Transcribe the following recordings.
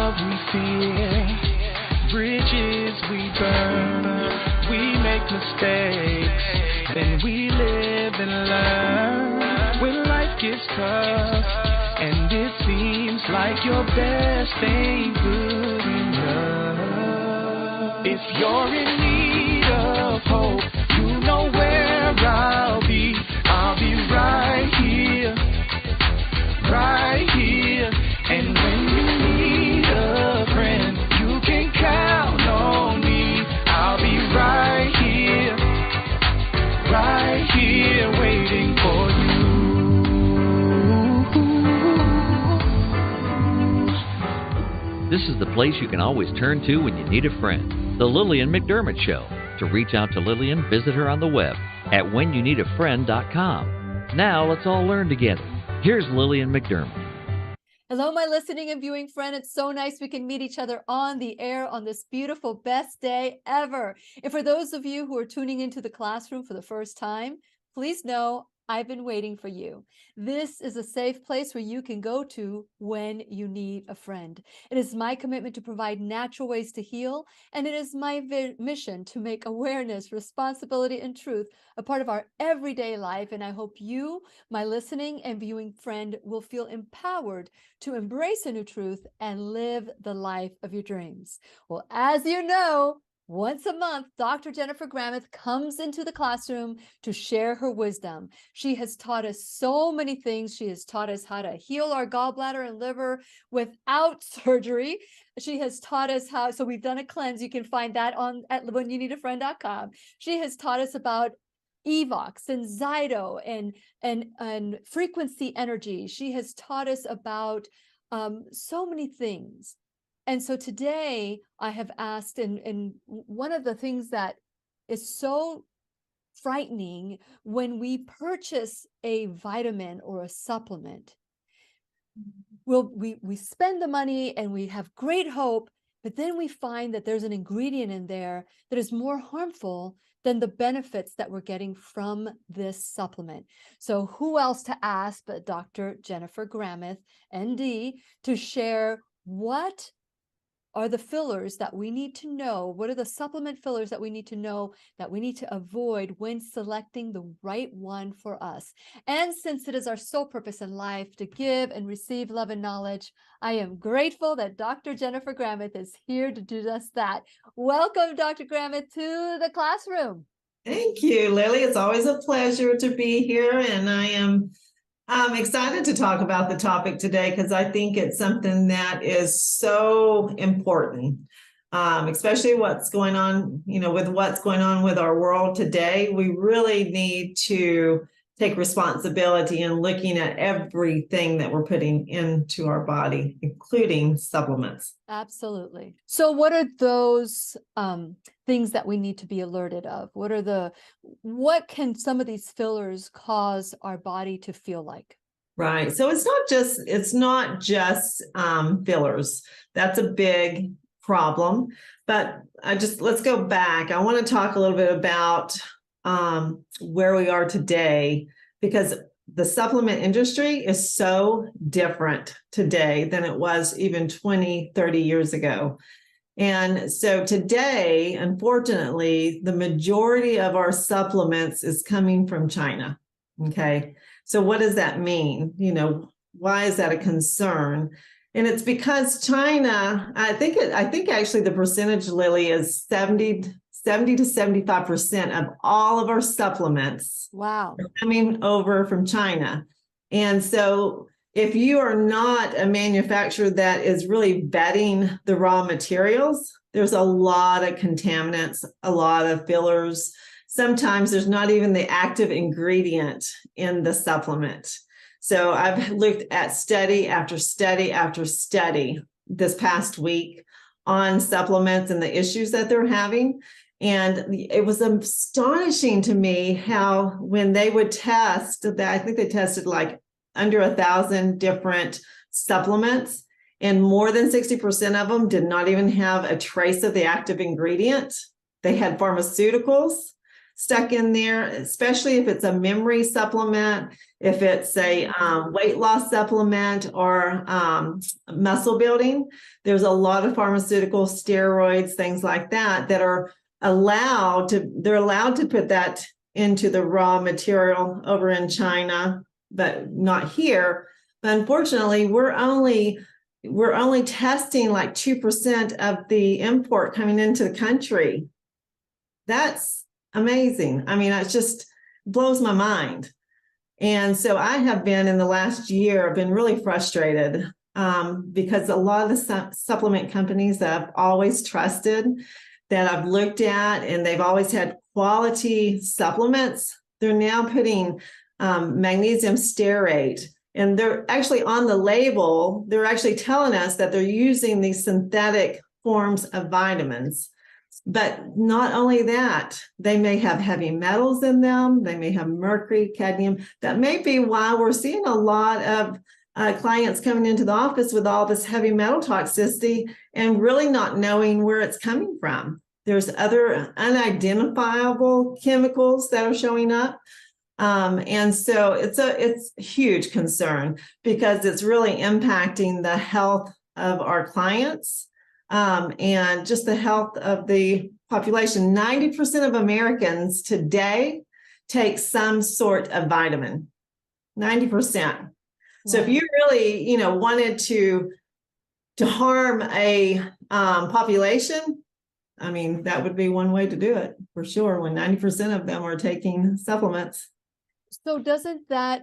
love we fear, bridges we burn, we make mistakes, then we live and learn. When life gets tough and it seems like your best ain't good enough, if you're in need of hope, you know where I'll be. I'll be right here, right here. And when you need a friend, you can count on me. I'll be right here, waiting for you. This is the place you can always turn to when you need a friend. The Lillian McDermott Show. To reach out to Lillian, visit her on the web at whenyouneedafriend.com. Now let's all learn together. Here's Lillian McDermott. Hello, my listening and viewing friend. It's so nice we can meet each other on the air on this beautiful best day ever. And for those of you who are tuning into the classroom for the first time, please know I've been waiting for you. This is a safe place where you can go to when you need a friend. It is my commitment to provide natural ways to heal, and it is my mission to make awareness, responsibility, and truth a part of our everyday life. And I hope you, my listening and viewing friend, will feel empowered to embrace a new truth and live the life of your dreams. Well, as you know, once a month, Dr. Jennifer Gramith comes into the classroom to share her wisdom. She has taught us so many things. She has taught us how to heal our gallbladder and liver without surgery. She has taught us how, so we've done a cleanse. You can find that at whenyouneedafriend.com. She has taught us about EVOX and ZYTO and frequency energy. She has taught us about so many things. And so today I have asked, and one of the things that is so frightening when we purchase a vitamin or a supplement, we spend the money and we have great hope, but then we find that there's an ingredient in there that is more harmful than the benefits that we're getting from this supplement. So who else to ask but Dr. Jennifer Gramith, ND, to share what are the fillers that we need to know? What are the supplement fillers that we need to know that we need to avoid when selecting the right one for us? And since it is our sole purpose in life to give and receive love and knowledge, I am grateful that Dr. Jennifer Gramith is here to do just that. Welcome, Dr. Gramith, to the classroom. Thank you, Lily. It's always a pleasure to be here, and I'm excited to talk about the topic today because I think it's something that is so important, especially what's going on, with what's going on with our world today. We really need to take responsibility in looking at everything that we're putting into our body, including supplements. Absolutely. So what are those things that we need to be alerted of? What can some of these fillers cause our body to feel like? Right. So it's not just fillers. That's a big problem. But let's go back. I want to talk a little bit about where we are today, because the supplement industry is so different today than it was even 20, 30 years ago. And so today, unfortunately, the majority of our supplements is coming from China. Okay. So what does that mean? Why is that a concern? And it's because China, I think actually the percentage, Lily, is 70 to 75% of all of our supplements are coming over from China. And so if you are not a manufacturer that is really vetting the raw materials, there's a lot of contaminants, a lot of fillers. Sometimes there's not even the active ingredient in the supplement. So I've looked at study after study after study this past week on supplements and the issues that they're having. And it was astonishing to me how when they would test, I think they tested like under 1,000 different supplements, and more than 60% of them did not even have a trace of the active ingredient. They had pharmaceuticals. stuck in there, especially if it's a memory supplement, if it's a weight loss supplement or muscle building. There's a lot of pharmaceutical steroids, things like that, that are allowed to put that into the raw material over in China, but not here. But unfortunately, we're only testing like 2% of the import coming into the country. That's amazing. I mean, it just blows my mind. And so I have been, in the last year, been really frustrated because a lot of the supplement companies that I've always trusted, that I've looked at, and they've always had quality supplements, they're now putting magnesium stearate. And they're actually on the label, they're actually telling us that they're using these synthetic forms of vitamins. But not only that, they may have heavy metals in them. They may have mercury, cadmium. That may be why we're seeing a lot of clients coming into the office with all this heavy metal toxicity and really not knowing where it's coming from. There's other unidentifiable chemicals that are showing up. And so it's a huge concern because it's really impacting the health of our clients and just the health of the population. 90% of Americans today take some sort of vitamin, 90%. So if you really, wanted to harm a population, I mean, that would be one way to do it for sure, when 90% of them are taking supplements. So doesn't that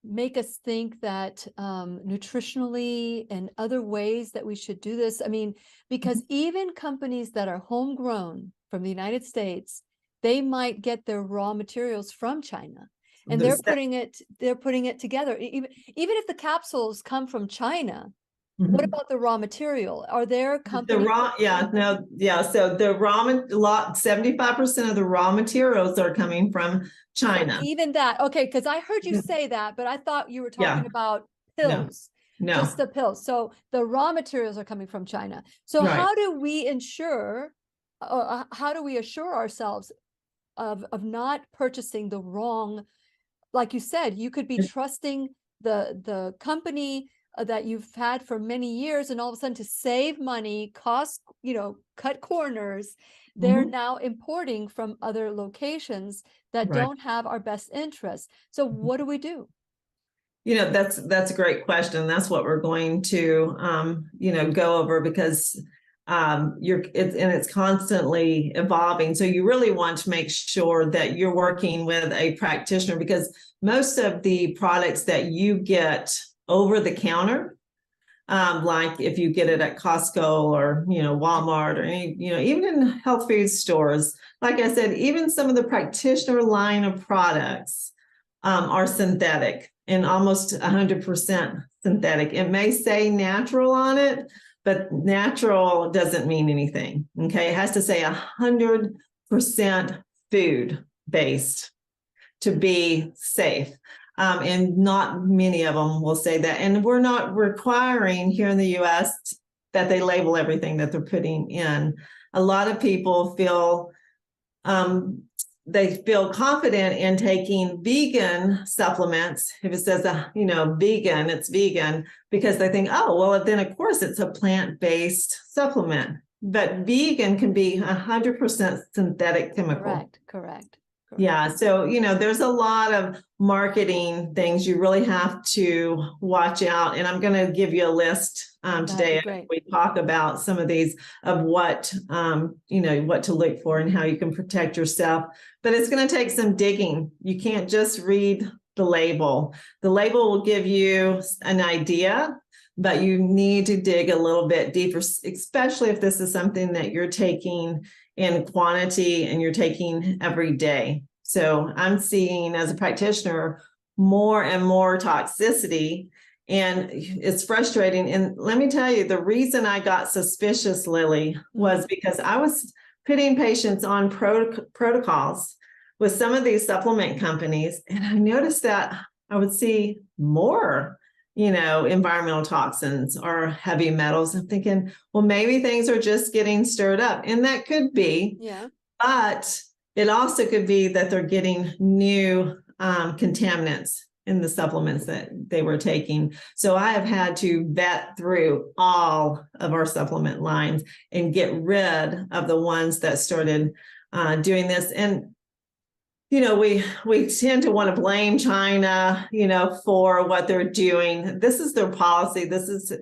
make us think that nutritionally and other ways that we should do this? I mean, because even companies that are homegrown from the United States, they might get their raw materials from China, and they're putting it together. Even if the capsules come from China, what about the raw material? Are there companies? So the 75% of the raw materials are coming from China. So even that, okay, because I heard you say that, but I thought you were talking about pills. No. Just the pills. So the raw materials are coming from China. So Right. how do we assure ourselves of not purchasing the wrong? Like you said, you could be trusting the company that you've had for many years, and all of a sudden, to save money, cut corners, they're now importing from other locations that don't have our best interests. So what do we do? That's a great question. That's what we're going to go over, because it's constantly evolving. So you really want to make sure that you're working with a practitioner, because most of the products that you get over the counter, like if you get it at Costco or Walmart or any, even in health food stores, like I said, even some of the practitioner line of products are synthetic, and almost 100% synthetic. It may say natural on it, but natural doesn't mean anything. Okay, it has to say 100% food based to be safe. And not many of them will say that. And we're not requiring here in the US that they label everything that they're putting in. A lot of people feel confident in taking vegan supplements. If it says, vegan, it's vegan, because they think, oh, well, then of course it's a plant-based supplement. But vegan can be 100% synthetic chemical. Correct. Yeah. So, there's a lot of marketing things you really have to watch out. And I'm going to give you a list today. We talk about some of these of what to look for and how you can protect yourself. But it's going to take some digging. You can't just read the label. The label will give you an idea, but you need to dig a little bit deeper, especially if this is something that you're taking in quantity and you're taking every day. So I'm seeing, as a practitioner, more and more toxicity, and it's frustrating. And let me tell you, the reason I got suspicious, Lily, was because I was putting patients on protocols with some of these supplement companies, and I noticed that I would see more environmental toxins or heavy metals. I'm thinking, well, maybe things are just getting stirred up, and that could be. Yeah. But It also could be that they're getting new contaminants in the supplements that they were taking. So I have had to vet through all of our supplement lines and get rid of the ones that started doing this. And we tend to want to blame China, for what they're doing. This is their policy. This is,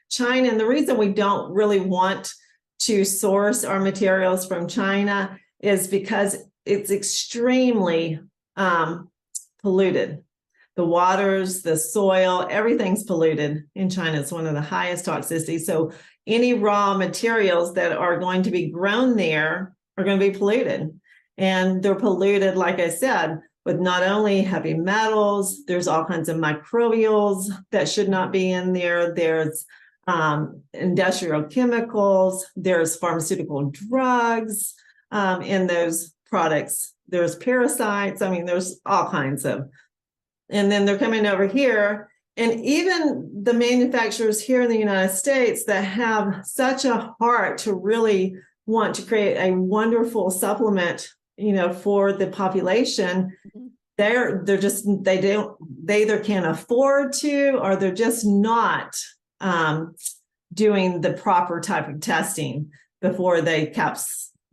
China. And the reason we don't really want to source our materials from China is because it's extremely polluted. The waters, the soil, everything's polluted in China. It's one of the highest toxicity. So any raw materials that are going to be grown there are going to be polluted. And they're polluted, like I said, with not only heavy metals, there's all kinds of microbials that should not be in there. There's industrial chemicals, there's pharmaceutical drugs in those products. There's parasites. I mean, there's all kinds of, and then they're coming over here. And even the manufacturers here in the United States that have such a heart to really want to create a wonderful supplement, for the population, they either can't afford to, or they're just not doing the proper type of testing before they put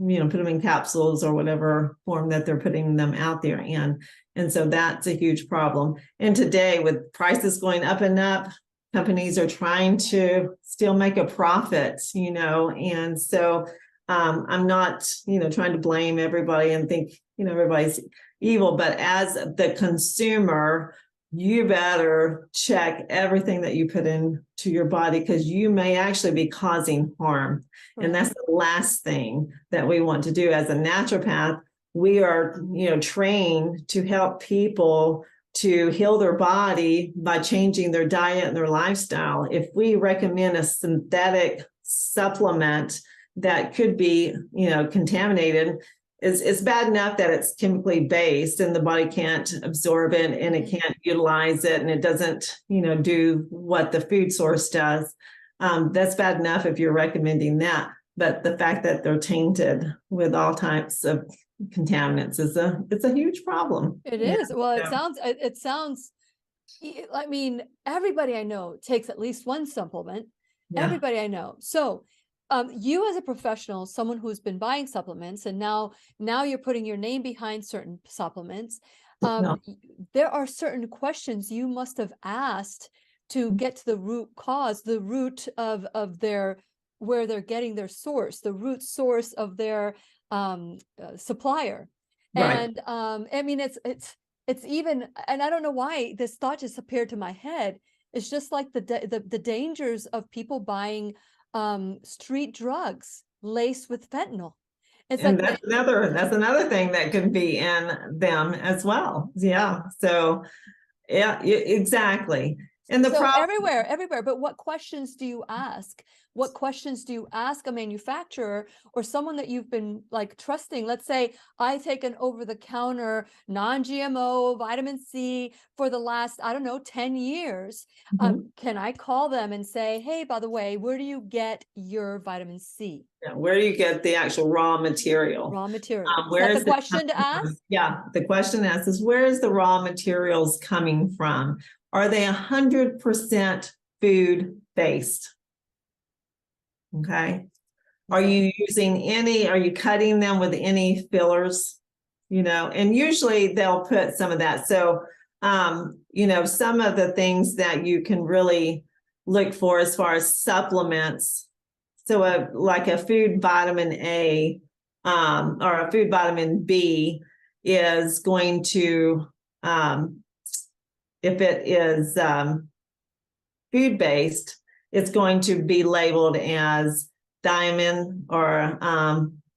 them in capsules or whatever form that they're putting them out there in. And so that's a huge problem. And today, with prices going up and up, companies are trying to still make a profit, and so I'm not, trying to blame everybody and think, everybody's evil, but as the consumer, you better check everything that you put into your body, because you may actually be causing harm. Right. And that's the last thing that we want to do. As a naturopath, we are, trained to help people to heal their body by changing their diet and their lifestyle. If we recommend a synthetic supplement that could be, contaminated, it's bad enough that it's chemically based and the body can't absorb it and it can't utilize it and it doesn't, do what the food source does. That's bad enough if you're recommending that. But the fact that they're tainted with all types of contaminants it's a huge problem. It is. Well, it sounds, I mean, everybody I know takes at least one supplement. Yeah. Everybody I know. So you as a professional, someone who's been buying supplements, and now you're putting your name behind certain supplements. There are certain questions you must have asked to get to the root cause, the root of their, where they're getting their source, the root source of their supplier. Right. And I mean, it's even, and I don't know why this thought just appeared to my head. It's just like the dangers of people buying street drugs laced with fentanyl. And like, that's another thing that could be in them as well. Yeah. So yeah, exactly. And the problem everywhere. But what questions do you ask? What questions do you ask a manufacturer or someone that you've been like trusting? Let's say I take an over-the-counter non-GMO vitamin C for the last, 10 years. Can I call them and say, hey, by the way, where do you get your vitamin C? Yeah, where do you get the actual raw material? Where is the question to ask? Yeah, the question asked is, where is the raw materials coming from? Are they 100% food-based? Okay. Are you cutting them with any fillers? And usually they'll put some of that. So, some of the things that you can really look for as far as supplements. So like a food vitamin A or a food vitamin B is going to, if it is food-based, it's going to be labeled as thiamine or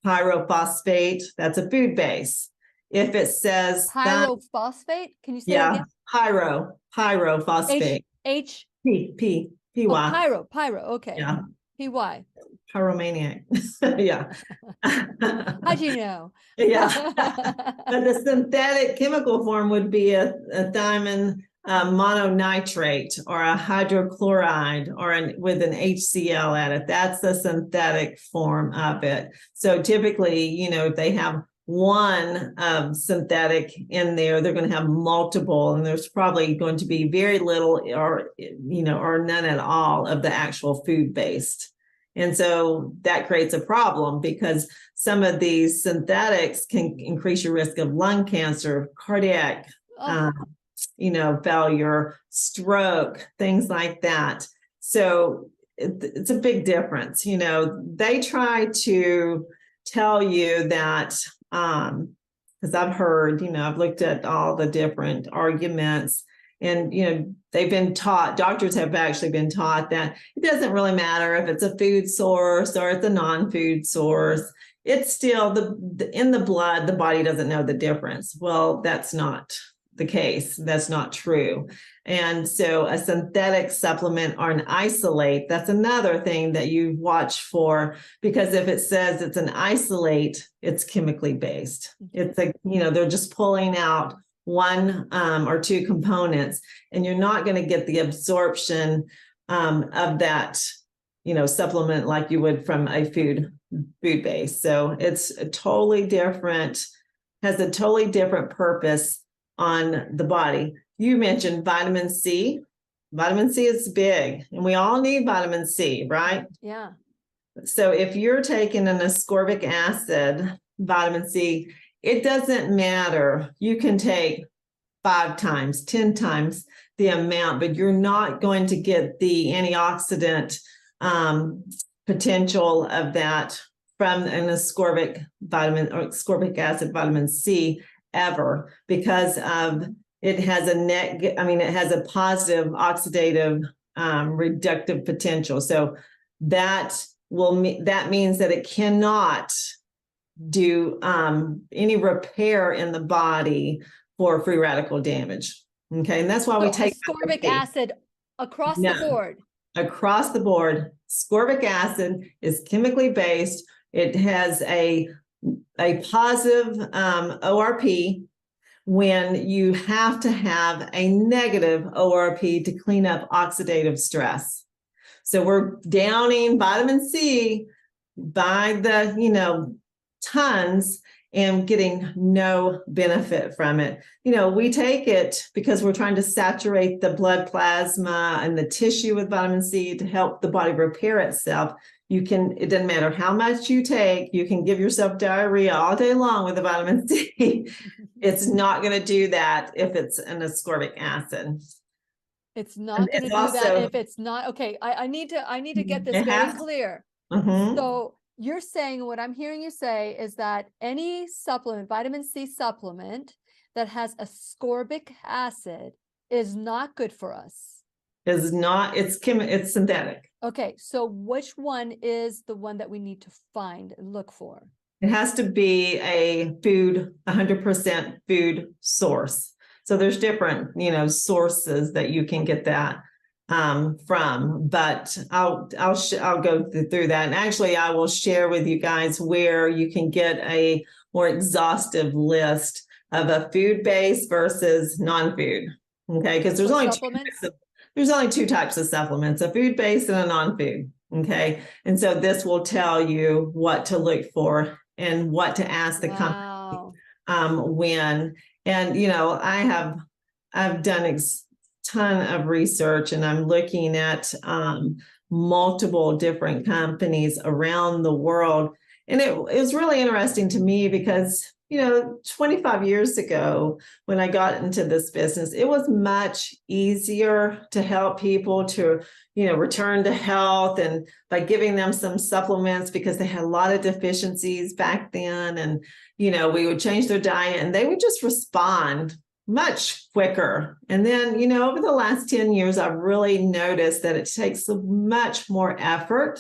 pyrophosphate. That's a food base. If it says pyrophosphate, can you say that again? Pyrophosphate. P-Y. Pyro. Okay. Yeah. P-Y. Pyromaniac. Yeah. How'd you know? Yeah. But the synthetic chemical form would be a thiamine mononitrate or a hydrochloride or with an HCl added. That's the synthetic form of it. So typically, if they have one synthetic in there, they're going to have multiple, and there's probably going to be very little or none at all of the actual food-based. And so that creates a problem because some of these synthetics can increase your risk of lung cancer, cardiac, failure, stroke, things like that. So it's a big difference. They try to tell you that, because I've heard, I've looked at all the different arguments, and, they've been taught, doctors have actually been taught that it doesn't really matter if it's a food source or it's a non-food source. It's still in the blood, the body doesn't know the difference. Well, that's not the case. That's not true. And so a synthetic supplement or an isolate, that's another thing that you watch for, because if it says it's an isolate, it's chemically based. It's like, they're just pulling out one or two components, and you're not going to get the absorption of that, supplement like you would from a food base. So it's a totally different, has a totally different purpose on the body. You mentioned vitamin C. Vitamin C is big, and we all need vitamin C, right? Yeah. So if you're taking an ascorbic acid, vitamin C, it doesn't matter. You can take 5 times, 10 times the amount, but you're not going to get the antioxidant potential of that from an ascorbic vitamin or ascorbic acid, vitamin C, ever, because of it has it has a positive oxidative reductive potential. So that means that it cannot do any repair in the body for free radical damage. Okay, and that's why we take ascorbic acid across the board. Across the board, ascorbic acid is chemically based. It has a positive ORP when you have to have a negative ORP to clean up oxidative stress. So we're downing vitamin C by the, tons and getting no benefit from it. We take it because we're trying to saturate the blood plasma and the tissue with vitamin C to help the body repair itself. It doesn't matter how much you take, you can give yourself diarrhea all day long with the vitamin C. It's not going to do that if it's an ascorbic acid. It's not going to do that if it's not. Okay, I need to get this very clear. So you're saying, what I'm hearing you say is that any supplement, vitamin C supplement that has ascorbic acid is not good for us. Is not, it's synthetic. Okay, so which one is the one that we need to find and look for? It has to be a 100% food source. So there's different, sources that you can get that from, but I'll go through that. And actually I will share with you guys where you can get a more exhaustive list of a food-based versus non-food. Okay, because there's only two types of supplements, a food-based and a non-food. Okay, and so this will tell you what to look for and what to ask the company when. And I've done a ton of research, and I'm looking at multiple different companies around the world, and it was really interesting to me because 25 years ago, when I got into this business, it was much easier to help people to, return to health, and by giving them some supplements, because they had a lot of deficiencies back then. And, we would change their diet and they would just respond much quicker. And then, over the last 10 years, I've really noticed that it takes much more effort,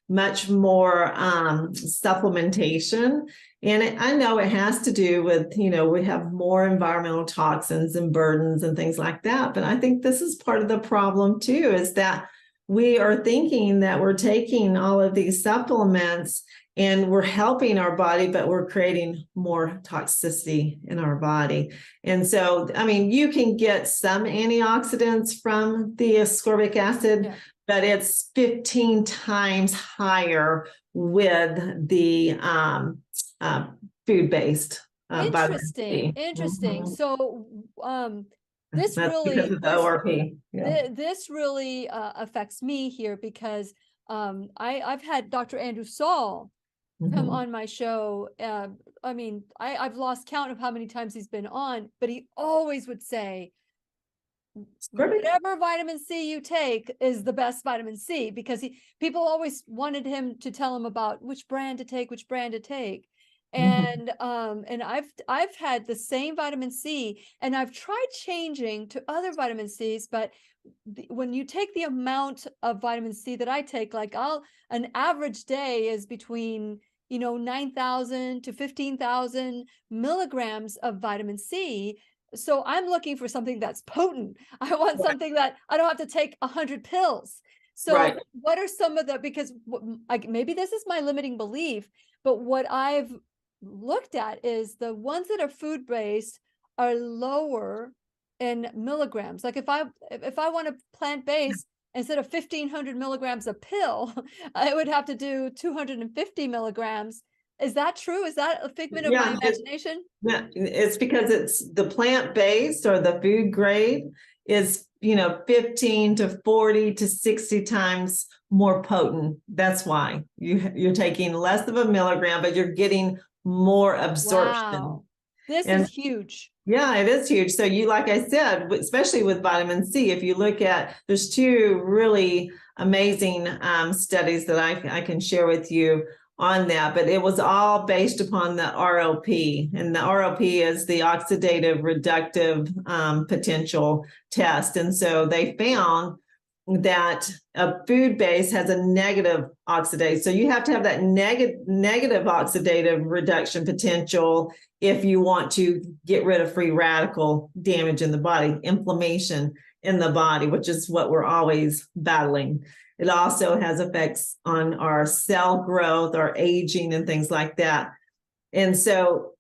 much more supplementation. And I know it has to do with, we have more environmental toxins and burdens and things like that. But I think this is part of the problem too, is that we are thinking that we're taking all of these supplements and we're helping our body, but we're creating more toxicity in our body. And so, you can get some antioxidants from the ascorbic acid, but it's 15 times higher with the food-based vitamin C. Interesting. So this That's really because of the ORP. Yeah. this really affects me here because I've had Dr. Andrew Saul come on my show. I mean, I've lost count of how many times he's been on, but he always would say, whatever vitamin C you take is the best vitamin C, because people always wanted him to tell him about which brand to take. And I've had the same vitamin C, and I've tried changing to other vitamin C's, but when you take the amount of vitamin C that I take, like an average day is between 9,000 to 15,000 milligrams of vitamin C. So I'm looking for something that's potent. I want something that I don't have to take 100 pills. So what are some of the, because maybe this is my limiting belief, but what I've looked at is the ones that are food-based are lower in milligrams. Like if I want a plant-based, instead of 1,500 milligrams a pill, I would have to do 250 milligrams. Is that true? Is that a figment of my imagination? It's because it's the plant-based or the food grade is 15 to 40 to 60 times more potent. That's why you're taking less of a milligram, but you're getting more absorption. Wow. This is huge. Yeah, it is huge. So like I said, especially with vitamin C, if you look at, there's two really amazing studies that I can share with you on that, but it was all based upon the ROP, and the ROP is the oxidative reductive potential test. And so they found that a food base has a negative oxidase. So you have to have that negative oxidative reduction potential if you want to get rid of free radical damage in the body, inflammation in the body, which is what we're always battling. It also has effects on our cell growth, our aging, and things like that. And so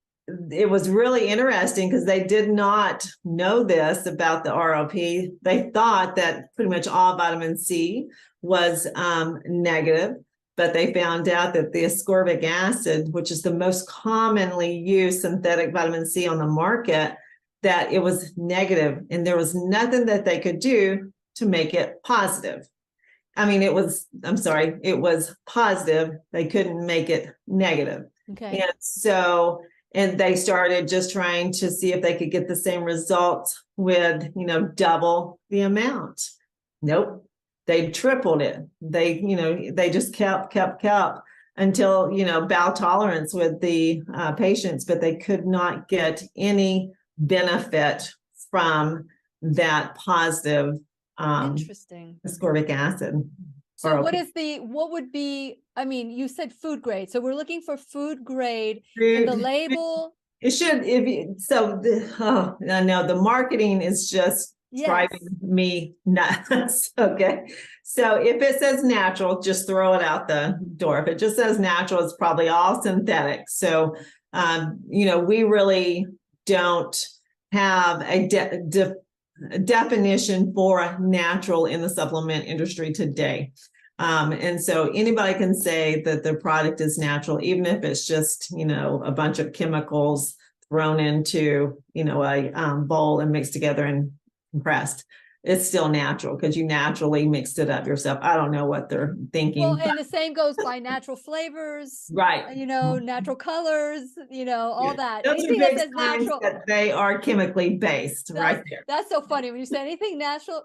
it was really interesting because they did not know this about the ROP. They thought that pretty much all vitamin C was negative, but they found out that the ascorbic acid, which is the most commonly used synthetic vitamin C on the market, that it was negative, and there was nothing that they could do to make it positive. I mean, it was positive. They couldn't make it negative. Okay. And they started just trying to see if they could get the same results with, double the amount. Nope. They tripled it. They just kept until, bowel tolerance with the patients, but they could not get any benefit from that positive interesting ascorbic acid. So what would be, I mean, you said food grade. So we're looking for food grade and the label. It should, I know the marketing is just driving me nuts. Okay. So if it says natural, just throw it out the door. If it just says natural, it's probably all synthetic. So, we really don't have a definition for natural in the supplement industry today. And so anybody can say that their product is natural, even if it's just, a bunch of chemicals thrown into, a bowl and mixed together and compressed. It's still natural because you naturally mixed it up yourself. I don't know what they're thinking. Well, and the same goes by natural flavors, right? Natural colors, all that. Those anything that says natural, that they are chemically based, right there. That's so funny when you say anything natural.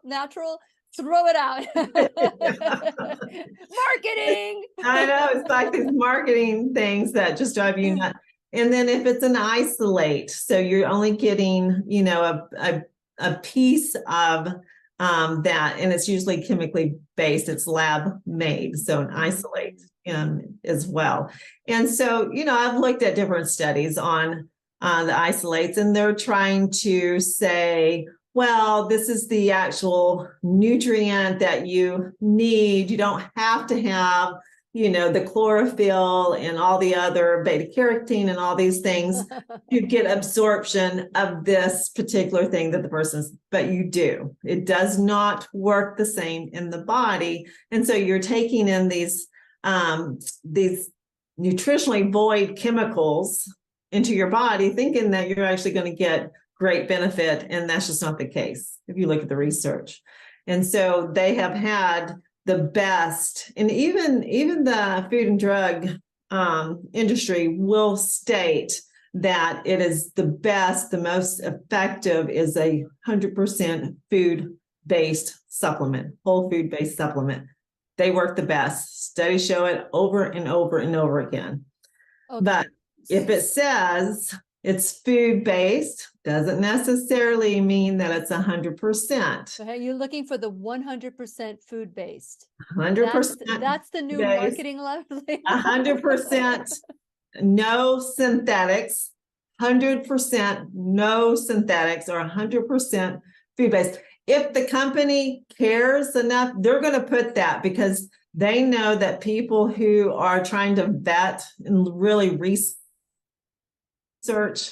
Throw it out. Marketing. I know, it's like these marketing things that just drive you nuts. And then if it's an isolate, so you're only getting, a piece of that, and it's usually chemically based. It's lab made, so an isolate as well. And so, I've looked at different studies on the isolates, and they're trying to say, well, this is the actual nutrient that you need. You don't have to have, the chlorophyll and all the other beta carotene and all these things to get absorption of this particular thing that the person's, but you do. It does not work the same in the body. And so you're taking in these nutritionally void chemicals into your body, thinking that you're actually going to get great benefit. And that's just not the case if you look at the research. And so they have had the best, and even the Food and Drug industry will state that it is the best, the most effective is a 100% food-based supplement, whole food-based supplement. They work the best. Studies show it over and over and over again. Okay. But if it says it's food-based, doesn't necessarily mean that it's 100%. So you're looking for the 100% food-based. 100%. That's the new based, marketing level. 100% no synthetics, 100% no synthetics, or 100% food-based. If the company cares enough, they're going to put that, because they know that people who are trying to vet and really research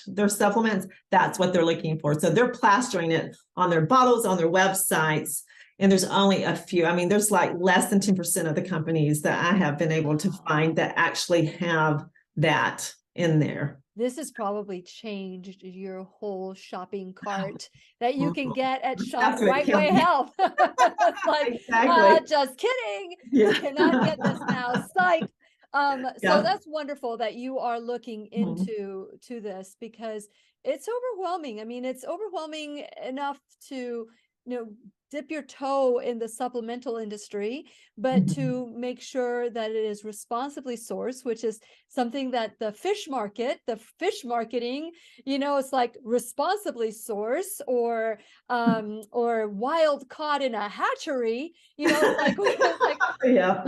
their supplements, that's what they're looking for. So they're plastering it on their bottles, on their websites, and there's only a few. I mean, there's like less than 10% of the companies that I have been able to find that actually have that in there. This has probably changed your whole shopping cart that you can get at Shop Rightway Health. It's like, Exactly. just kidding. Yeah. You cannot get this now. Psych. Yeah. So that's wonderful that you are looking into this, because it's overwhelming. I mean, it's overwhelming enough to, dip your toe in the supplemental industry, but to make sure that it is responsibly sourced, which is something that the fish marketing, it's like responsibly sourced or wild caught in a hatchery, it's like Yeah.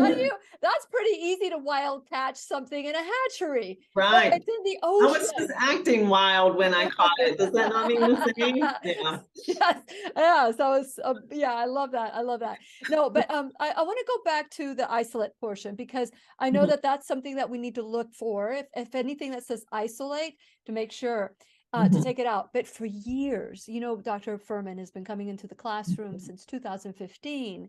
that's pretty easy to wild catch something in a hatchery. Right. It's in the I ocean. was just acting wild when I caught it. Does that not mean the same? Yeah. Yes. Yeah. So it's, yeah, I love that. I love that. No, but I want to go back to the isolate portion, because I know that that's something that we need to look for. If anything that says isolate, to make sure to take it out. But for years, Dr. Furman has been coming into the classroom since 2015.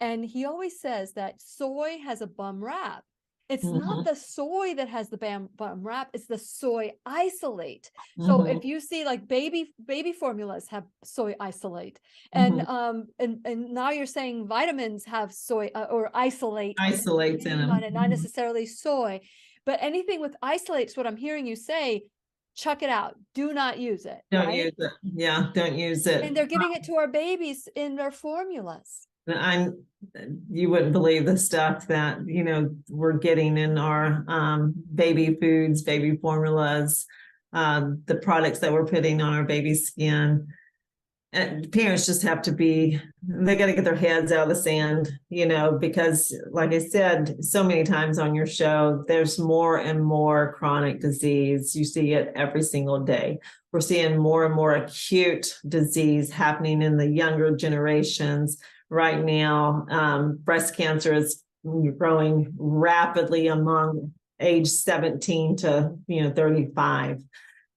And he always says that soy has a bum rap. It's not the soy that has the bum rap, it's the soy isolate. So if you see like baby formulas have soy isolate, and now you're saying vitamins have soy or isolates in them. Not necessarily soy, but anything with isolates, what I'm hearing you say, chuck it out. Do not use it. Don't use it. Yeah, don't use it. And they're giving it to our babies in their formulas. You wouldn't believe the stuff that we're getting in our baby foods, baby formulas, the products that we're putting on our baby's skin. And parents just have to they got to get their heads out of the sand, because like I said so many times on your show, there's more and more chronic disease. You see it every single day. We're seeing more and more acute disease happening in the younger generations. Right now, breast cancer is growing rapidly among age 17 to 35,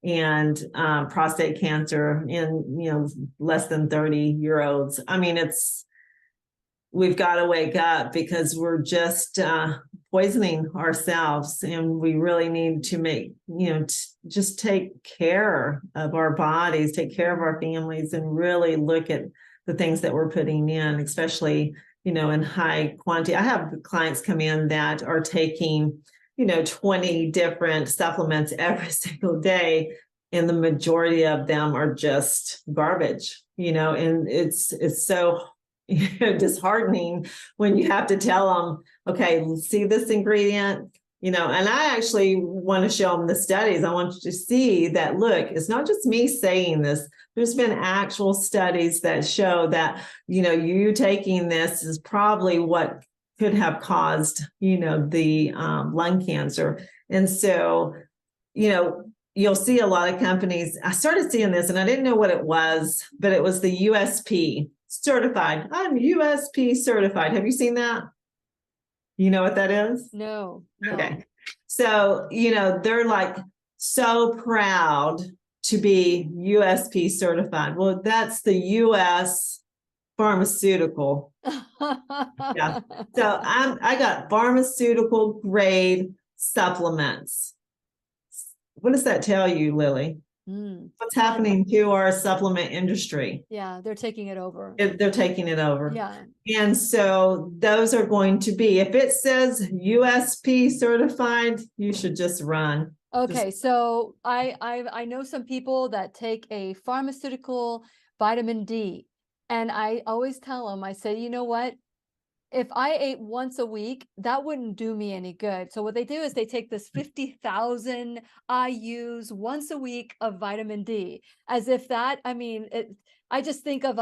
and prostate cancer in less than 30-year-olds. I mean, we've got to wake up, because we're just poisoning ourselves, and we really need to just take care of our bodies, take care of our families, and really look at the things that we're putting in, especially, in high quantity. I have clients come in that are taking, 20 different supplements every single day, and the majority of them are just garbage, and it's so disheartening when you have to tell them, okay, see this ingredient, and I actually want to show them the studies. I want you to see that, look, it's not just me saying this. There's been actual studies that show that, you taking this is probably what could have caused, the lung cancer. And so, you'll see a lot of companies. I started seeing this and I didn't know what it was, but it was the USP certified. I'm USP certified. Have you seen that? You know what that is? No. Okay. So, they're like so proud to be USP certified. Well, that's the US pharmaceutical. Yeah. So I got pharmaceutical grade supplements. What does that tell you, Lily? What's happening to our supplement industry? Yeah, they're taking it over. They're taking it over. Yeah. And so those are going to be, if it says USP certified, you should just run. Okay, so I know some people that take a pharmaceutical vitamin D, and I always tell them, I say, you know what? If I ate once a week, that wouldn't do me any good. So what they do is they take this 50,000 IUs once a week of vitamin D, as if that, I mean, I just think of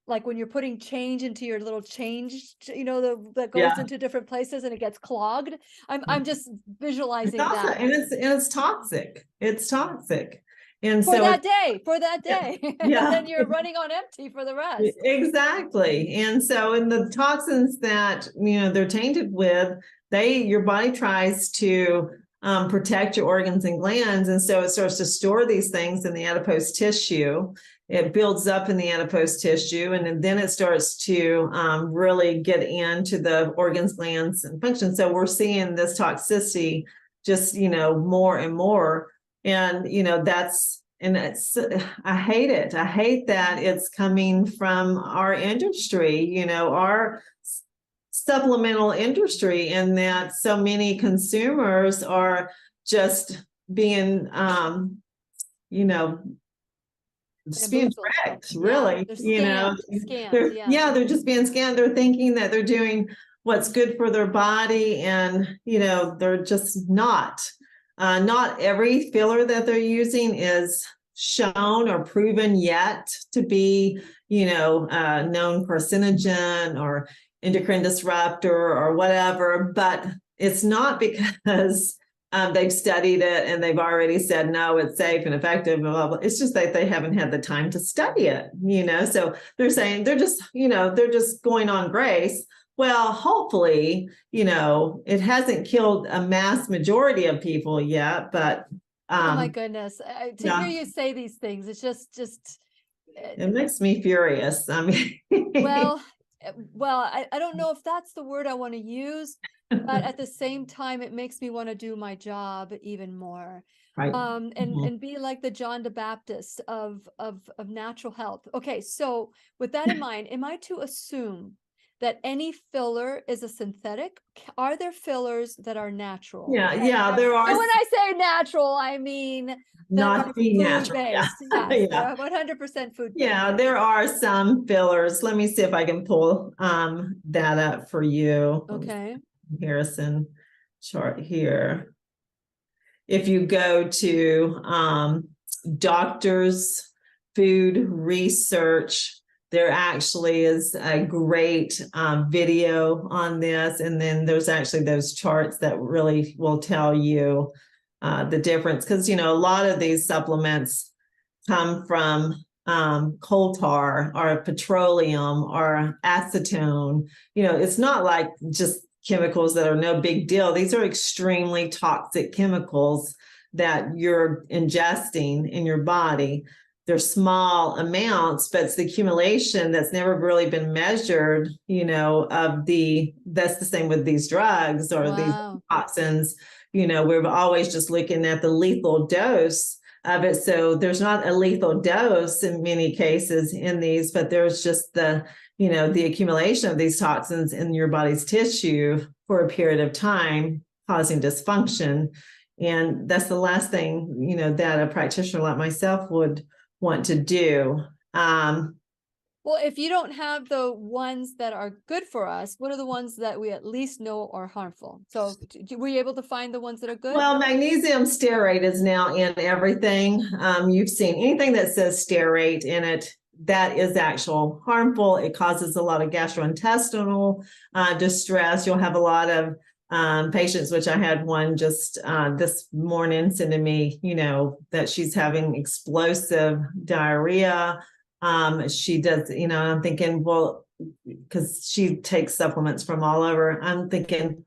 like when you're putting change into your little change, that goes into different places and it gets clogged. I'm just visualizing that. And it's toxic. It's toxic. And for so that day, yeah. And then you're running on empty for the rest. Exactly. And so in the toxins that, they're tainted with, your body tries to protect your organs and glands. And so it starts to store these things in the adipose tissue. It builds up in the adipose tissue, and then it starts to really get into the organs, glands, and function. So we're seeing this toxicity just, more and more. And, I hate it. I hate that it's coming from our industry, our supplemental industry, and that so many consumers are just being, just being tricked, really. They're They're just being scammed. They're thinking that they're doing what's good for their body, and, they're just not. Not every filler that they're using is shown or proven yet to be, known carcinogen or endocrine disruptor or whatever, but it's not because they've studied it and they've already said, no, it's safe and effective, blah, blah, blah. It's just that they haven't had the time to study it, so they're saying they're just going on grace. Well, hopefully, it hasn't killed a mass majority of people yet, but oh my goodness, to hear you say these things, it's just it makes me furious. I mean, well, I don't know if that's the word I want to use, but at the same time, it makes me want to do my job even more. Right. And be like the John the Baptist of natural health. Okay, so with that in mind, am I to assume that any filler is a synthetic? Are there fillers that are natural? Yeah, there are. And when I say natural, I mean not be natural. Yes, yeah. 100% food. Yeah, there are some fillers. Let me see if I can pull that up for you. Okay. Comparison chart here. If you go to Doctors Food Research, there actually is a great video on this. And then there's actually those charts that really will tell you the difference. Because, a lot of these supplements come from coal tar or petroleum or acetone. It's not like just chemicals that are no big deal. These are extremely toxic chemicals that you're ingesting in your body. They're small amounts, but it's the accumulation that's never really been measured, that's the same with these drugs or these toxins. We're always just looking at the lethal dose of it. So there's not a lethal dose in many cases in these, but there's just the accumulation of these toxins in your body's tissue for a period of time, causing dysfunction. And that's the last thing, that a practitioner like myself would want to do. Well, if you don't have the ones that are good for us, what are the ones that we at least know are harmful? So were you able to find the ones that are good? Well, magnesium stearate is now in everything. You've seen anything that says stearate in it, that is actual harmful. It causes a lot of gastrointestinal distress. You'll have a lot of patients, which I had one just this morning sending me, that she's having explosive diarrhea. She does, I'm thinking, well, because she takes supplements from all over. I'm thinking,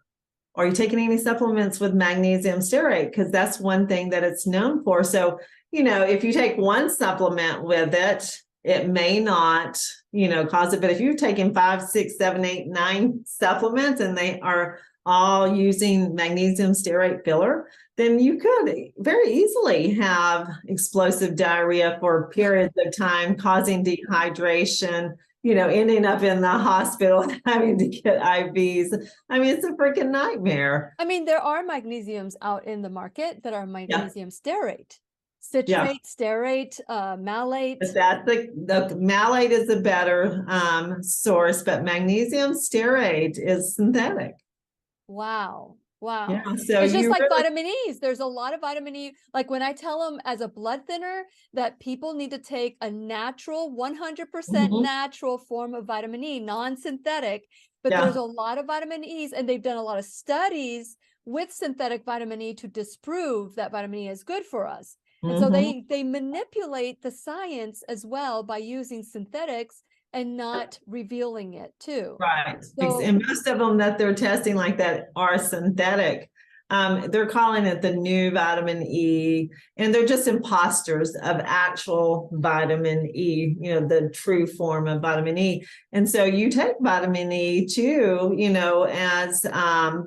are you taking any supplements with magnesium stearate? Because that's one thing that it's known for. So, if you take one supplement with it, it may not, cause it. But if you're taking 5, 6, 7, 8, 9 supplements and they are all using magnesium stearate filler, then you could very easily have explosive diarrhea for periods of time, causing dehydration, ending up in the hospital having to get IVs. I mean, it's a freaking nightmare. I mean, there are magnesiums out in the market that are magnesium stearate, citrate, stearate, malate. But that's the malate is a better source, but magnesium stearate is synthetic. Wow. Wow. Yeah, so it's just like vitamin E's. There's a lot of vitamin E. Like when I tell them as a blood thinner that people need to take a natural, 100% natural form of vitamin E, non-synthetic, but there's a lot of vitamin E's, and they've done a lot of studies with synthetic vitamin E to disprove that vitamin E is good for us. And so they manipulate the science as well by using synthetics and not revealing it too. Right. So, and most of them that they're testing like that are synthetic. They're calling it the new vitamin E, and they're just imposters of actual vitamin E, the true form of vitamin E. And so you take vitamin E too, as to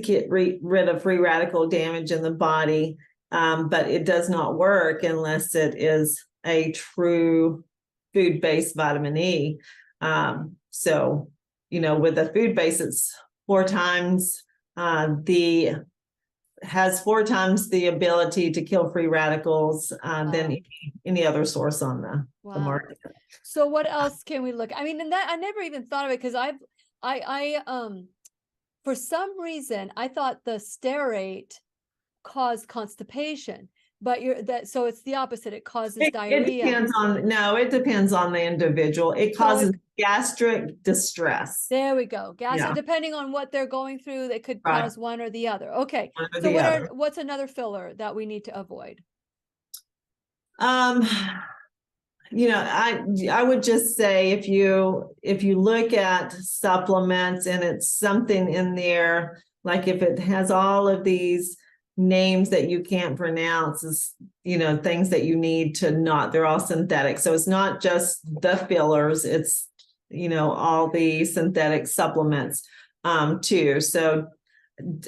get rid of free radical damage in the body. But it does not work unless it is a true food-based vitamin E. So, with a food base, it's 4 times has 4 times the ability to kill free radicals than any other source on the market. So what else can we look? I mean, and that I never even thought of it, because I for some reason I thought the stearate caused constipation. But so it's the opposite. It causes diarrhea. It depends on the individual. It causes gastric distress. There we go. Depending on what they're going through, they could cause one or the other. Okay. So what's another filler that we need to avoid? I would just say if you look at supplements and it's something in there, like if it has all of these names that you can't pronounce, is things that you need to not, they're all synthetic. So it's not just the fillers, it's all the synthetic supplements too. So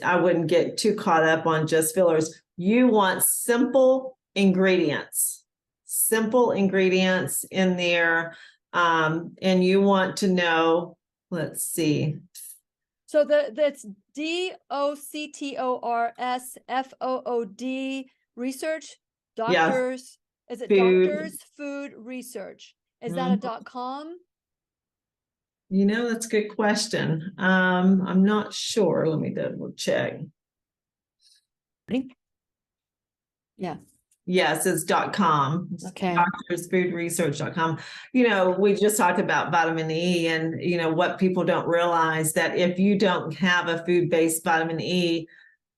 I wouldn't get too caught up on just fillers. You want simple ingredients in there, and you want to know, let's see. So that's DOCTORSFOOD research, doctors. Is it Doctors Food Research? Is that a .com? That's a good question. I'm not sure. Let me double check. Yeah. Yes, it's .com. Okay. Doctorsfoodresearch.com. We just talked about vitamin E, and what people don't realize, that if you don't have a food-based vitamin E,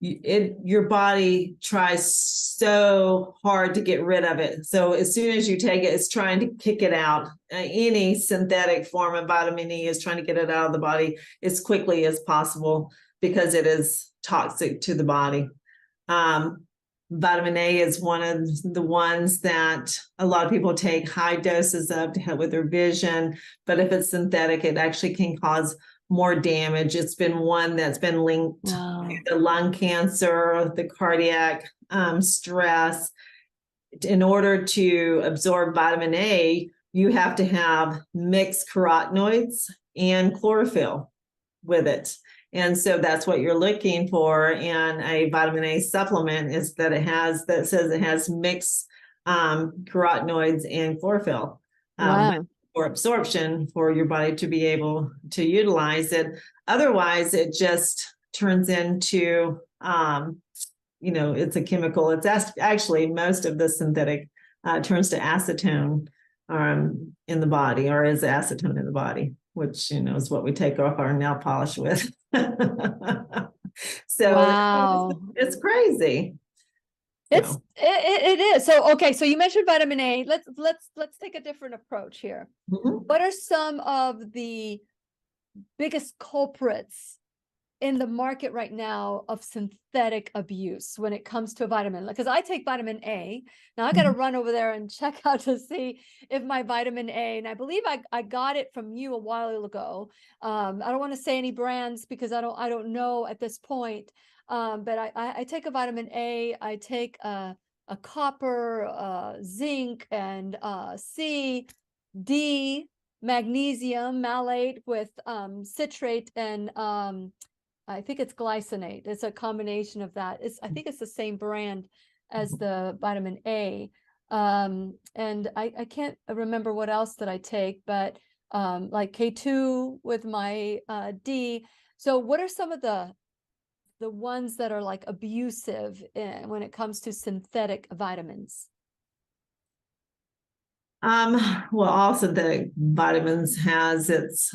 your body tries so hard to get rid of it. So as soon as you take it, it's trying to kick it out. Any synthetic form of vitamin E is trying to get it out of the body as quickly as possible, because it is toxic to the body. Vitamin A is one of the ones that a lot of people take high doses of to help with their vision. But if it's synthetic, it actually can cause more damage. It's been one that's been linked to the lung cancer, the cardiac stress. In order to absorb vitamin A, you have to have mixed carotenoids and chlorophyll with it. And so that's what you're looking for in a vitamin A supplement, is that says it has mixed carotenoids and chlorophyll for absorption, for your body to be able to utilize it. Otherwise, it just turns into, it's a chemical. It's actually most of the synthetic turns to acetone in the body, or is acetone in the body, which, is what we take off our nail polish with. So it's crazy. It is. So, okay. So you mentioned vitamin A. Let's take a different approach here. What are some of the biggest culprits in the market right now of synthetic abuse when it comes to a vitamin? Because I take vitamin A. Now I got to run over there and check out to see if my vitamin A, and I believe I got it from you a while ago. I don't want to say any brands because I don't know at this point. But I take a vitamin A. I take a copper, zinc, and C, D, magnesium malate with citrate, and I think it's glycinate. It's a combination of that. I think it's the same brand as the vitamin A. And I can't remember what else that I take, but like K2 with my D. So what are some of the ones that are like abusive when it comes to synthetic vitamins? Well, all synthetic vitamins has its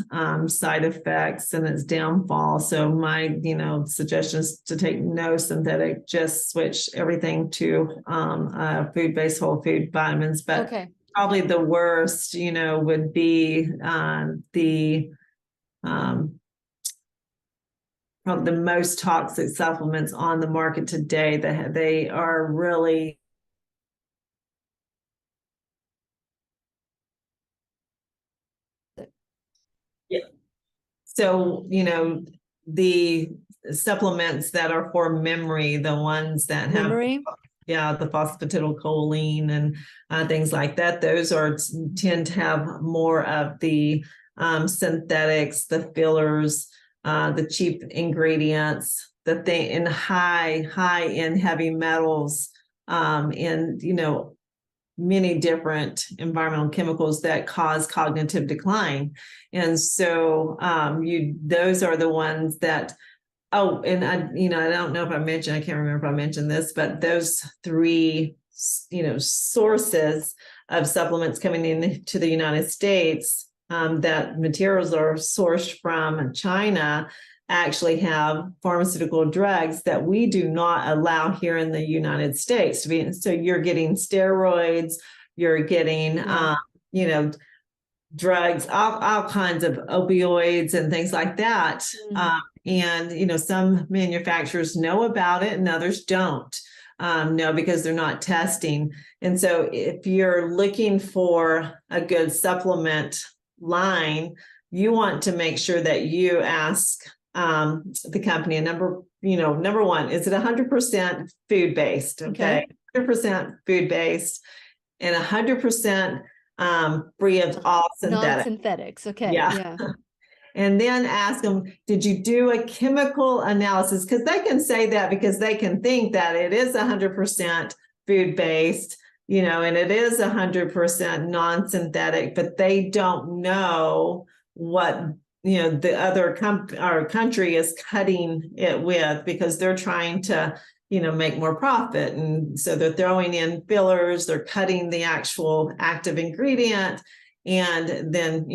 side effects and its downfall. So my, suggestion is to take no synthetic, just switch everything to food-based whole food vitamins. But okay. Probably the worst, would be probably the most toxic supplements on the market today. That they are really So, the supplements that are for memory, the ones that have, the phosphatidylcholine and things like that, those tend to have more of the synthetics, the fillers, the cheap ingredients, in high in heavy metals, and many different environmental chemicals that cause cognitive decline. And so those are the ones that, and I don't know if I can't remember if I mentioned this, but those three, sources of supplements coming into the United States, that materials are sourced from China, actually have pharmaceutical drugs that we do not allow here in the United States to be. So you're getting steroids, you're getting, drugs, all kinds of opioids and things like that. And some manufacturers know about it and others don't know because they're not testing. And so if you're looking for a good supplement line, you want to make sure that you ask the company, number one, is it 100% food-based? Okay. 100% food-based and 100% free of all non-synthetics. Okay. Yeah. And then ask them, did you do a chemical analysis? Because they can say that because they can think that it is 100% food-based, and it is 100% non-synthetic, but they don't know what the other country is cutting it with, because they're trying to, make more profit. And so they're throwing in fillers, they're cutting the actual active ingredient, and then,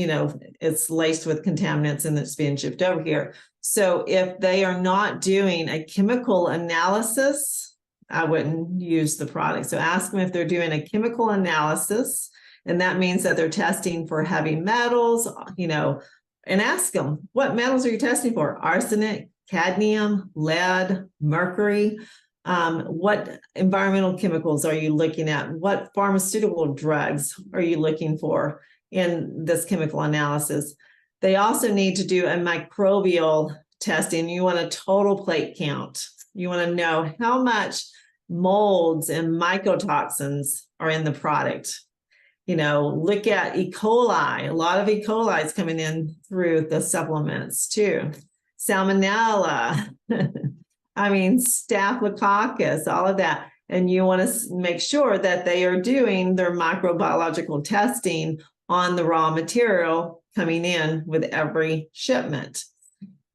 it's laced with contaminants and it's being shipped over here. So if they are not doing a chemical analysis, I wouldn't use the product. So ask them if they're doing a chemical analysis, and that means that they're testing for heavy metals, and ask them, what metals are you testing for? Arsenic, cadmium, lead, mercury. What environmental chemicals are you looking at? What pharmaceutical drugs are you looking for in this chemical analysis? They also need to do a microbial testing. You want a total plate count. You want to know how much molds and mycotoxins are in the product. Look at E. coli. A lot of E. coli is coming in through the supplements too. Salmonella, Staphylococcus, all of that. And you want to make sure that they are doing their microbiological testing on the raw material coming in with every shipment.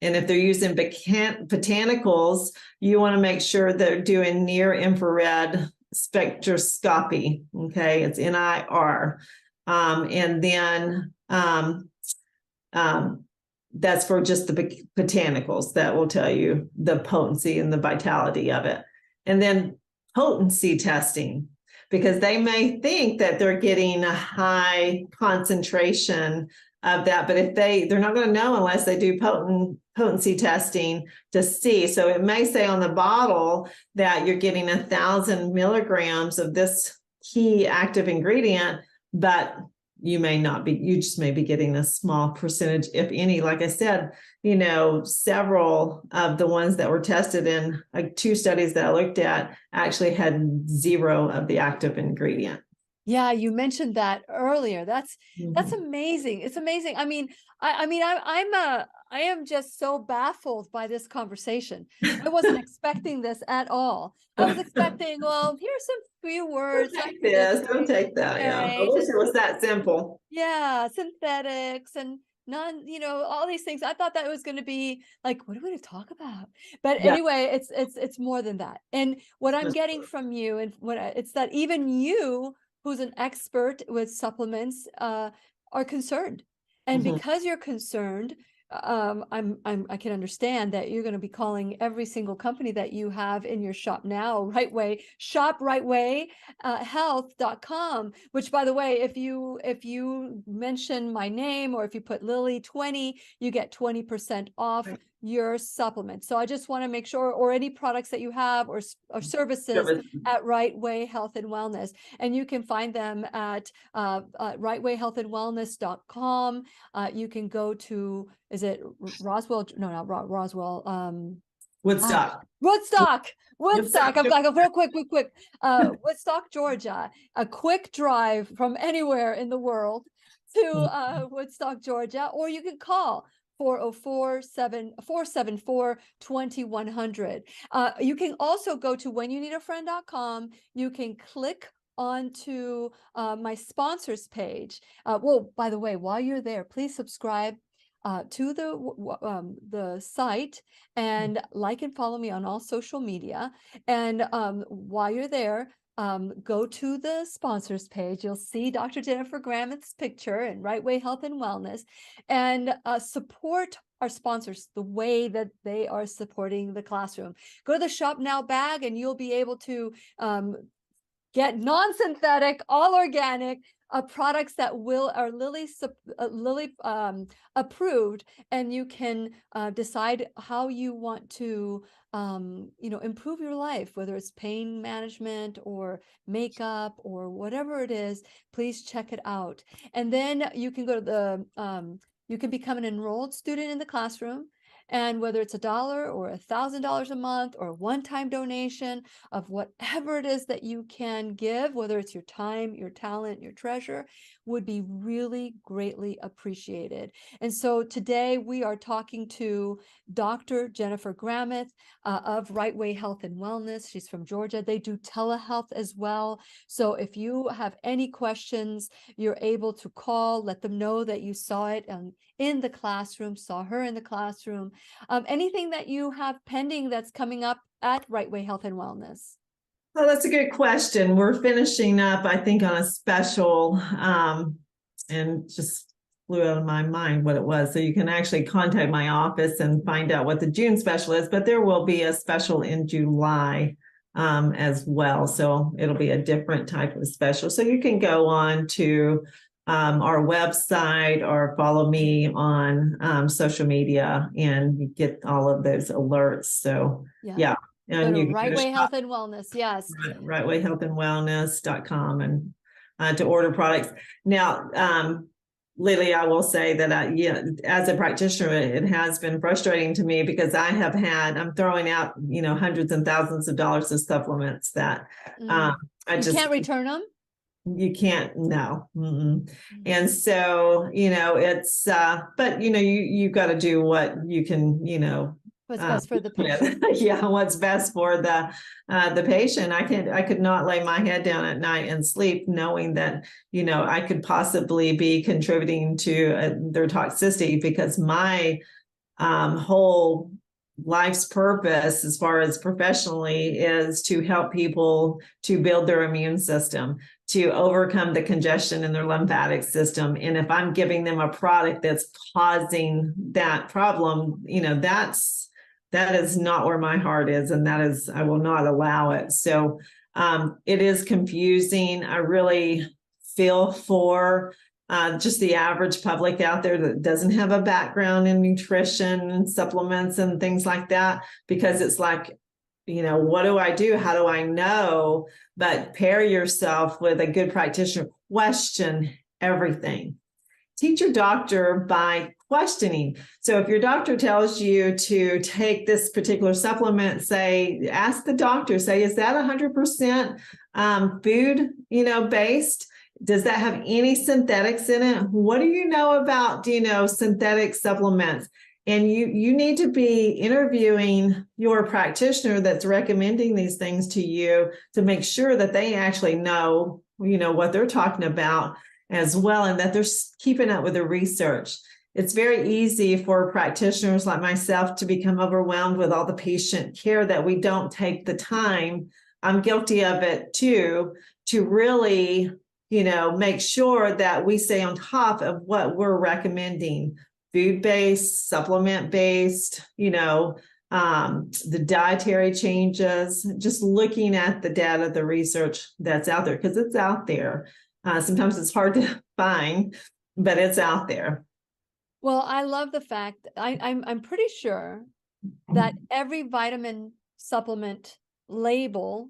And if they're using botanicals, you want to make sure they're doing near infrared spectroscopy. Okay, it's NIR. And then that's for just the botanicals. That will tell you the potency and the vitality of it. And then potency testing, because they may think that they're getting a high concentration of that, but if they're not going to know unless they do potency testing to see. So it may say on the bottle that you're getting 1,000 milligrams of this key active ingredient, but you may not be, you just may be getting a small percentage, if any. Like I said, several of the ones that were tested in 2 studies that I looked at actually had 0 of the active ingredient. Yeah, you mentioned that earlier. That's amazing. It's amazing. I am just so baffled by this conversation. I wasn't expecting this at all. I was expecting, well, here's some few words. Don't take this, don't take that. Yeah, I wish it was that simple. Yeah, synthetics and all these things. I thought that was going to be like, what are we going to talk about? But anyway, it's more than that. And what I'm getting from you, and it's that even you, who's an expert with supplements, are concerned. And because you're concerned, I can understand that you're going to be calling every single company that you have in your shop now, Rightway, shop Rightway health.com, which, by the way, if you mention my name, or if you put Lily 20, you get 20% off your supplement. So I just want to make sure, or any products that you have, or services at Rightway Health and Wellness. And you can find them at rightwayhealthandwellness.com. You can go to, is it Roswell? No, not Roswell. Woodstock. Woodstock. I'm like, real quick. Woodstock, Georgia. A quick drive from anywhere in the world to Woodstock, Georgia, or you can call 404-474-2100. You can also go to whenyouneedafriend.com. You can click onto my sponsors page. Well, by the way, while you're there, please subscribe to the site, and like and follow me on all social media. And while you're there, go to the sponsors page. You'll see Dr. Jennifer Gramith's picture and Rightway Health and Wellness, and support our sponsors the way that they are supporting the classroom. Go to the Shop Now bag, and you'll be able to get non-synthetic, all organic products that are Lilly approved, and you can decide how you want to improve your life, whether it's pain management or makeup or whatever it is. Please check it out. And then you can go to you can become an enrolled student in the classroom. And whether it's $1 or $1,000 a month, or a one-time donation of whatever it is that you can give, whether it's your time, your talent, your treasure, would be really greatly appreciated. And so today we are talking to Dr. Jennifer Gramith of Rightway Health and Wellness. She's from Georgia. They do telehealth as well. So if you have any questions, you're able to call, let them know that you saw it in the classroom, saw her in the classroom. Anything that you have pending that's coming up at Rightway Health and Wellness? Well, that's a good question. We're finishing up, I think, on a special, and just flew out of my mind what it was. So you can actually contact my office and find out what the June special is, but there will be a special in July as well. So it'll be a different type of special. So you can go on to our website or follow me on social media, and you get all of those alerts. So yeah. And you Rightway Health and Wellness, yes. Rightwayhealthandwellness.com, and to order products. Now, Lily, I will say that as a practitioner, it has been frustrating to me, because I'm throwing out, hundreds and thousands of dollars of supplements that you can't return them. You can't, no. And so, it's, but you got to do what you can, what's best for the patient. Yeah, what's best for the patient. I could not lay my head down at night and sleep knowing that, I could possibly be contributing to their toxicity, because my whole life's purpose, as far as professionally, is to help people to build their immune system, to overcome the congestion in their lymphatic system. And if I'm giving them a product that's causing that problem, that is not where my heart is, and I will not allow it. So it is confusing. I really feel for just the average public out there that doesn't have a background in nutrition and supplements and things like that, because it's like, what do I do? How do I know? But pair yourself with a good practitioner. Question everything. Teach your doctor by questioning. So if your doctor tells you to take this particular supplement, ask the doctor, is that 100% food, based? Does that have any synthetics in it? What do you know about, synthetic supplements? And you need to be interviewing your practitioner that's recommending these things to you to make sure that they actually know, what they're talking about as well, and that they're keeping up with the research. It's very easy for practitioners like myself to become overwhelmed with all the patient care that we don't take the time. I'm guilty of it too, to really, make sure that we stay on top of what we're recommending. Food-based, supplement-based, the dietary changes, just looking at the data, the research that's out there, because it's out there. Sometimes it's hard to find, but it's out there. Well, I love the fact I'm pretty sure that every vitamin supplement label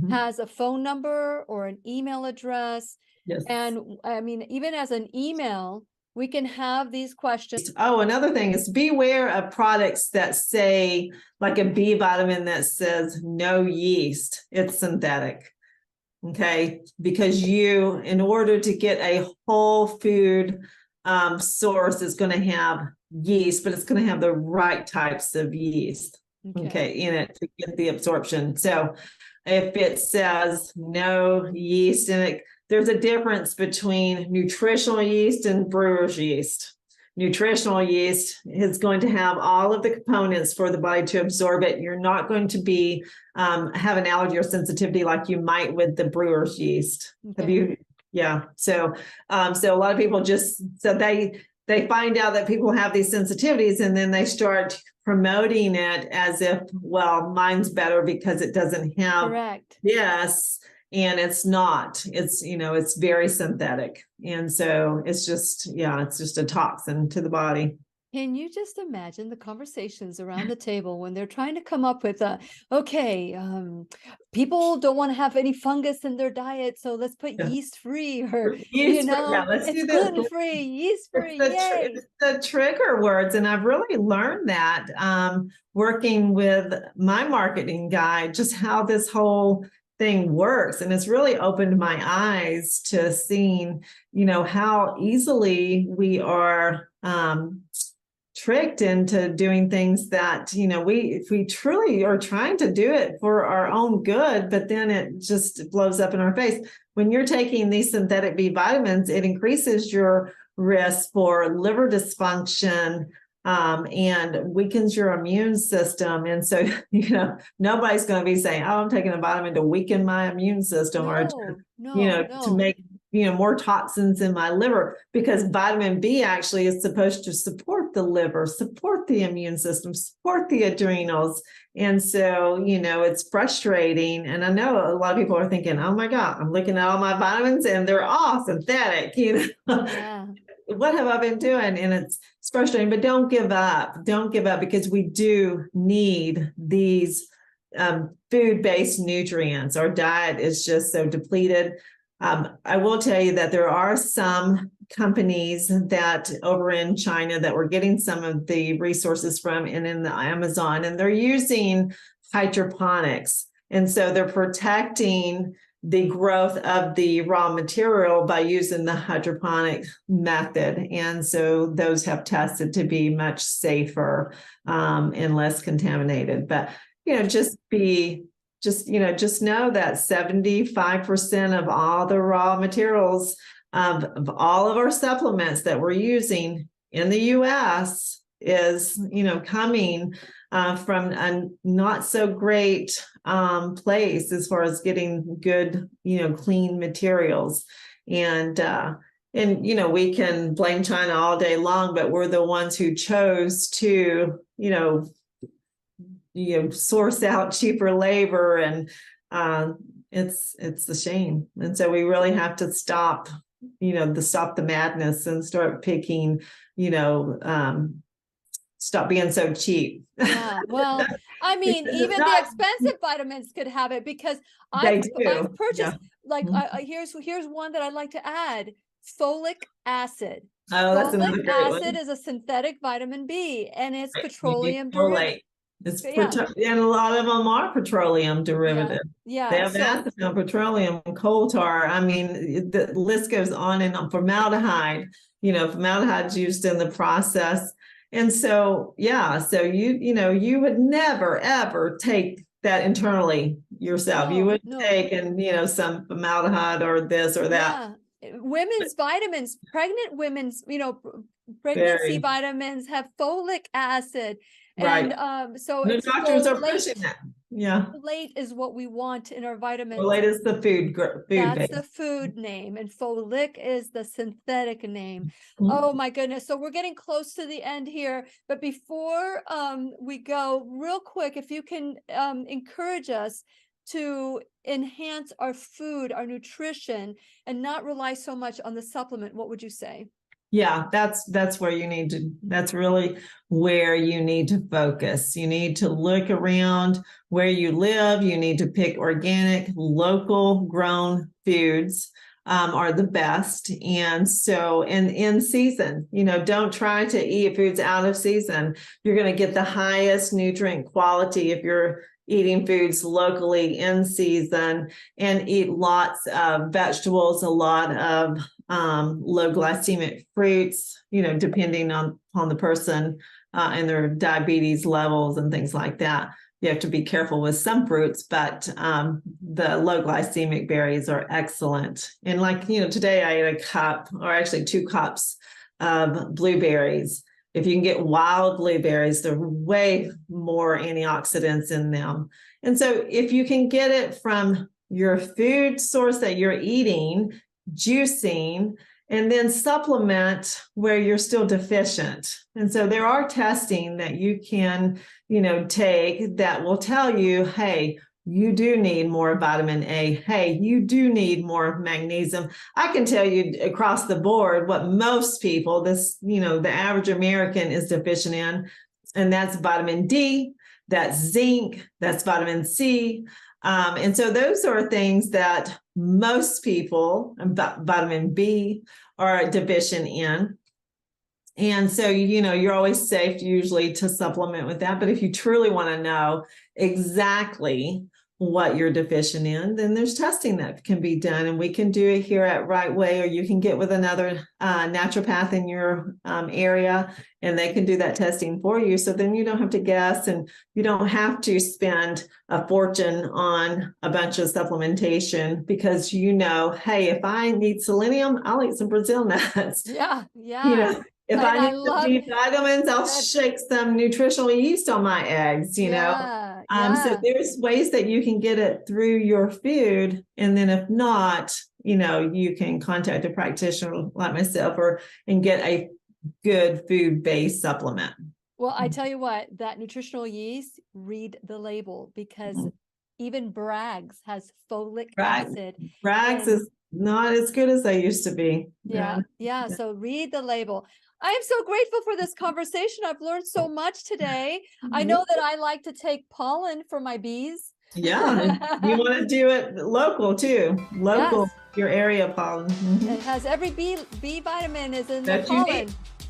has a phone number or an email address. Yes. And I mean, even as an email, we can have these questions. Oh, another thing is beware of products that say, like a B vitamin that says no yeast, it's synthetic. Okay, because in order to get a whole food source, is going to have yeast, but it's going to have the right types of yeast, okay, in it to get the absorption. So if it says no yeast in it, there's a difference between nutritional yeast and brewer's yeast. Nutritional yeast is going to have all of the components for the body to absorb it. You're not going to be have an allergy or sensitivity like you might with the brewer's yeast. Okay. So a lot of people they find out that people have these sensitivities, and then they start promoting it as if, well, mine's better because it doesn't have. Correct. Yes. And it's not, it's very synthetic. And so it's just a toxin to the body. Can you just imagine the conversations around the table when they're trying to come up with people don't want to have any fungus in their diet, so let's put yeast free, or it's gluten free, yeast free. It's the trigger words, and I've really learned that working with my marketing guy, just how this whole thing works. And it's really opened my eyes to seeing, how easily we are tricked into doing things that, if we truly are trying to do it for our own good, but then it just blows up in our face. When you're taking these synthetic B vitamins, it increases your risk for liver dysfunction, and weakens your immune system. And so, nobody's going to be saying, oh, I'm taking a vitamin to weaken my immune system to make, more toxins in my liver, because vitamin B actually is supposed to support the liver, support the immune system, support the adrenals. And so, it's frustrating. And I know a lot of people are thinking, oh my God, I'm looking at all my vitamins and they're all synthetic, Yeah. What have I been doing? And it's frustrating, but don't give up. Don't give up, because we do need these food-based nutrients. Our diet is just so depleted. I will tell you that there are some companies that over in China that we're getting some of the resources from, and in the Amazon, and they're using hydroponics. And so they're protecting the growth of the raw material by using the hydroponic method. And so those have tested to be much safer and less contaminated. But, just know that 75% of all the raw materials of all of our supplements that we're using in the US is, coming from a not so great place as far as getting good, clean materials. And we can blame China all day long, but we're the ones who chose to, source out cheaper labor, and it's a shame. And so we really have to stop stop the madness and start picking, stop being so cheap. Yeah, well, I mean, even the expensive vitamins could have it, because I've purchased, like, here's one that I'd like to add: folic acid. Oh, that's another Folic great acid one. is a synthetic vitamin B, and it's Right. petroleum Folate. derivative. And a lot of them are petroleum derivative. Yeah. They have acetone, petroleum, coal tar. I mean, the list goes on and on. Formaldehyde, formaldehyde's used in the process. And so, so you would never, ever take that internally yourself. You would take some formaldehyde or this or that. Yeah. Women's vitamins, pregnant women's, pregnancy vitamins have folic acid. Right. And so the doctors are pushing that. Yeah. Folate is what we want in our vitamins. Folate is the food That's base. the food name, and folic is the synthetic name. Mm-hmm. Oh my goodness. So we're getting close to the end here, but before we go, real quick, if you can encourage us to enhance our food, our nutrition, and not rely so much on the supplement, what would you say? Yeah, that's where that's really where you need to focus. You need to look around where you live. You need to pick organic, local grown foods are the best. And so, and in season, don't try to eat foods out of season. You're going to get the highest nutrient quality if you're eating foods locally in season, and eat lots of vegetables, a lot of low glycemic fruits, depending on the person and their diabetes levels and things like that. You have to be careful with some fruits, but the low glycemic berries are excellent. And today I ate a cup, or actually 2 cups of blueberries. If you can get wild blueberries, there are way more antioxidants in them. And so if you can get it from your food source that you're eating, juicing, and then supplement where you're still deficient. And so there are testing that you can, take that will tell you, hey, you do need more vitamin A. Hey, you do need more magnesium. I can tell you across the board what most people, the average American is deficient in, and that's vitamin D, that's zinc, that's vitamin C. And so those are things that most people, vitamin B, are deficient in. And so, you're always safe usually to supplement with that. But if you truly want to know exactly what you're deficient in, then there's testing that can be done. And we can do it here at Rightway, or you can get with another naturopath in your area, and they can do that testing for you. So then you don't have to guess, and you don't have to spend a fortune on a bunch of supplementation, because hey, if I need selenium, I'll eat some Brazil nuts. Yeah. Yeah. If I need some B vitamins, I'll shake some nutritional yeast on my eggs, So there's ways that you can get it through your food. And then if not, you can contact a practitioner like myself and get a good food-based supplement. Well, I tell you what, that nutritional yeast, read the label, because even Bragg's has folic acid. Bragg's is not as good as they used to be. Yeah. So read the label. I am so grateful for this conversation. I've learned so much today. I know that I like to take pollen for my bees. Yeah. You want to do it local too. Local, your area pollen. It has every B vitamin is in the pollen.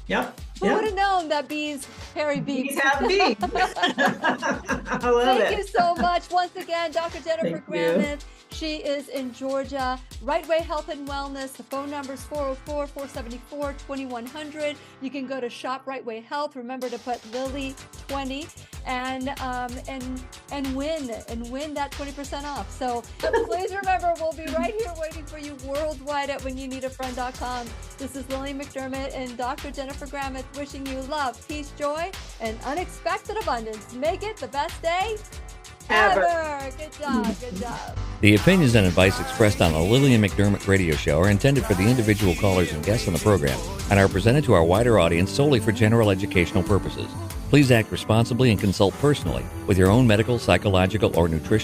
Yep. Who would have known that bees carry bees? Bees have bees. I love it. Thank you so much. Once again, Dr. Jennifer Gramith. She is in Georgia. Rightway Health and Wellness. The phone number is 404-474-2100. You can go to Shop Rightway Health. Remember to put Lily 20 and win that 20% off. So please remember, we'll be right here waiting for you worldwide at whenyounneedafriend.com. This is Lillian McDermott and Dr. Jennifer Gramith wishing you love, peace, joy, and unexpected abundance. Make it the best day ever. Good job. Good job. The opinions and advice expressed on the Lillian McDermott radio show are intended for the individual callers and guests on the program and are presented to our wider audience solely for general educational purposes. Please act responsibly and consult personally with your own medical, psychological, or nutritional